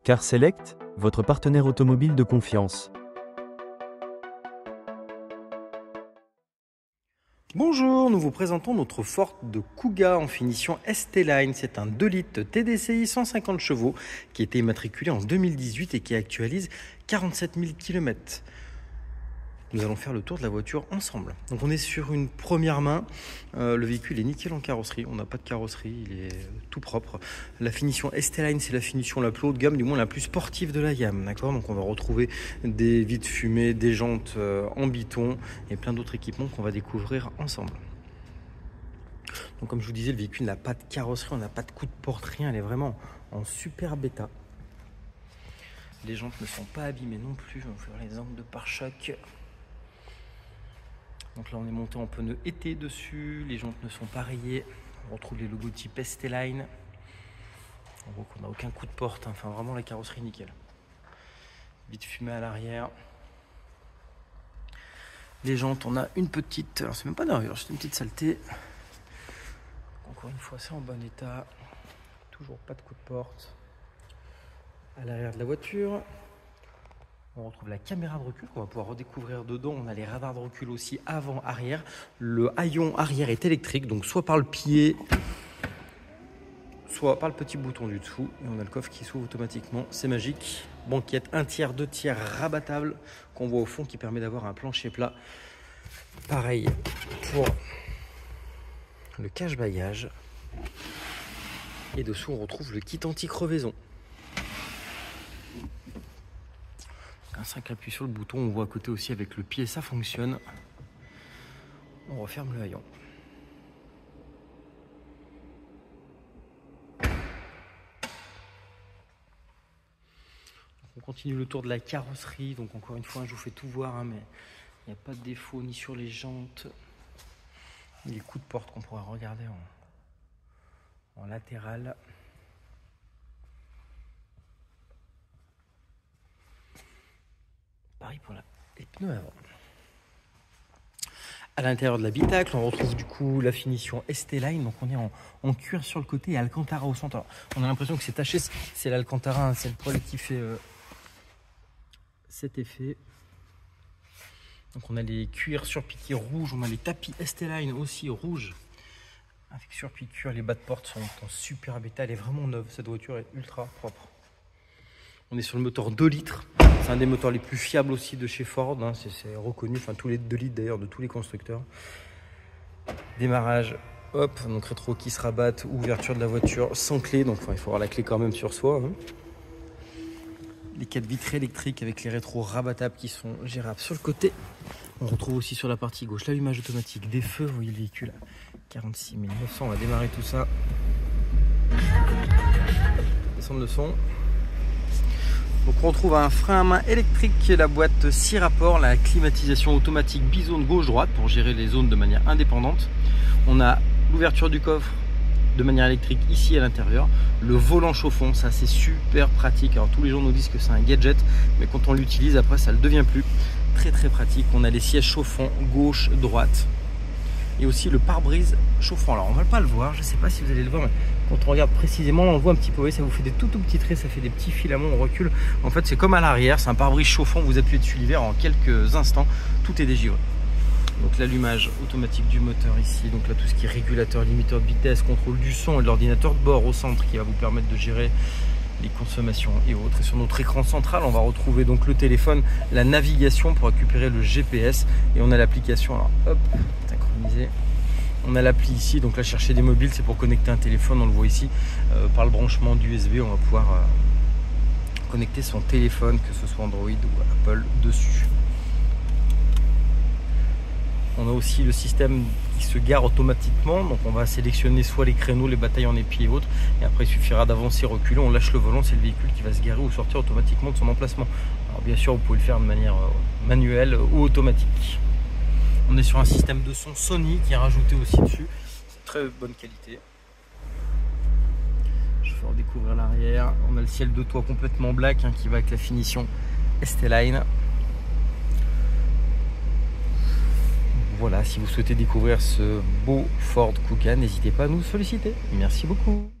Car Select, votre partenaire automobile de confiance. Bonjour, nous vous présentons notre Ford de Kuga en finition ST-Line. C'est un 2 litres TDCi 150 chevaux qui a été immatriculé en 2018 et qui actualise 47 000 km. Nous allons faire le tour de la voiture ensemble. Donc on est sur une première main. Le véhicule est nickel en carrosserie. On n'a pas de carrosserie, il est tout propre. La finition ST-Line, c'est la finition la plus haut de gamme, du moins la plus sportive de la gamme. D'accord ? Donc on va retrouver des vitres fumées, des jantes en biton et plein d'autres équipements qu'on va découvrir ensemble. Donc comme je vous disais, le véhicule n'a pas de carrosserie, on n'a pas de coup de porte, rien. Elle est vraiment en super bêta. Les jantes ne sont pas abîmées non plus. Je vais vous faire les angles de pare-choc. Donc là on est monté en pneu été dessus, les jantes ne sont pas rayées, on retrouve les logotypes ST-Line. On voit qu'on n'a aucun coup de porte, enfin vraiment la carrosserie nickel. Vite fumée à l'arrière. Les jantes, on a une petite, alors c'est même pas nerveux, c'est une petite saleté. Encore une fois c'est en bon état, toujours pas de coup de porte. À l'arrière de la voiture. On retrouve la caméra de recul qu'on va pouvoir redécouvrir dedans. On a les radars de recul aussi avant, arrière. Le haillon arrière est électrique, donc soit par le pied, soit par le petit bouton du dessous. Et on a le coffre qui s'ouvre automatiquement. C'est magique. Banquette 1 tiers, 2 tiers rabattable qu'on voit au fond qui permet d'avoir un plancher plat. Pareil pour le cache-bagages. Et dessous, on retrouve le kit anti-crevaison. Un 5 appuie sur le bouton, on voit à côté aussi avec le pied, ça fonctionne. On referme le haillon. On continue le tour de la carrosserie. Donc encore une fois, je vous fais tout voir, hein, mais il n'y a pas de défaut ni sur les jantes. Les coups de porte qu'on pourra regarder en latéral. Pareil pour les pneus avant. À l'intérieur de l'habitacle, on retrouve du coup la finition ST-Line. Donc on est en cuir sur le côté et Alcantara au centre. Alors, on a l'impression que c'est taché, c'est l'Alcantara, hein, c'est le poil qui fait cet effet. Donc on a les cuirs surpiqués rouges, on a les tapis ST-Line aussi rouges. Avec surpiqûre, cuir, les bas de porte sont en super bêta, elle est vraiment neuve, cette voiture est ultra propre. On est sur le moteur 2 litres. C'est un des moteurs les plus fiables aussi de chez Ford. Hein. C'est reconnu. Enfin, tous les 2 litres d'ailleurs de tous les constructeurs. Démarrage. Hop. Donc rétro qui se rabatte. Ouverture de la voiture sans clé. Donc il faut avoir la clé quand même sur soi. Hein. Les 4 vitres électriques avec les rétros rabattables qui sont gérables sur le côté. On retrouve aussi sur la partie gauche l'allumage automatique des feux. Vous voyez le véhicule à 46 900. On va démarrer tout ça. Descendre le son. Donc on retrouve un frein à main électrique, la boîte 6 rapports, la climatisation automatique bizone gauche-droite pour gérer les zones de manière indépendante. On a l'ouverture du coffre de manière électrique ici à l'intérieur. Le volant chauffant, ça c'est super pratique. Alors tous les gens nous disent que c'est un gadget, mais quand on l'utilise après ça ne le devient plus. Très très pratique. On a les sièges chauffants gauche-droite. Et aussi le pare-brise chauffant. Alors on ne va pas le voir, je ne sais pas si vous allez le voir, mais quand on regarde précisément, on le voit un petit peu, oui, ça vous fait des tout petits traits, ça fait des petits filaments, on recule. En fait c'est comme à l'arrière, c'est un pare-brise chauffant, vous appuyez dessus l'hiver, en quelques instants, tout est dégivré. Donc l'allumage automatique du moteur ici, donc là tout ce qui est régulateur, limiteur de vitesse, contrôle du son et de l'ordinateur de bord au centre qui va vous permettre de gérer les consommations et autres. Et sur notre écran central, on va retrouver donc le téléphone, la navigation pour récupérer le GPS et on a l'application, alors hop, synchronisé. On a l'appli ici, donc là chercher des mobiles, c'est pour connecter un téléphone, on le voit ici, par le branchement d'USB, on va pouvoir connecter son téléphone, que ce soit Android ou Apple dessus. On a aussi le système qui se gare automatiquement, donc on va sélectionner soit les créneaux, les batailles en épi et autres, et après il suffira d'avancer, reculer, on lâche le volant, c'est le véhicule qui va se garer ou sortir automatiquement de son emplacement. Alors bien sûr vous pouvez le faire de manière manuelle ou automatique. On est sur un système de son Sony qui est rajouté aussi dessus, c'est très bonne qualité. Je vais redécouvrir l'arrière, on a le ciel de toit complètement black hein, qui va avec la finition ST-Line. Voilà, si vous souhaitez découvrir ce beau Ford Kuga, n'hésitez pas à nous solliciter. Merci beaucoup.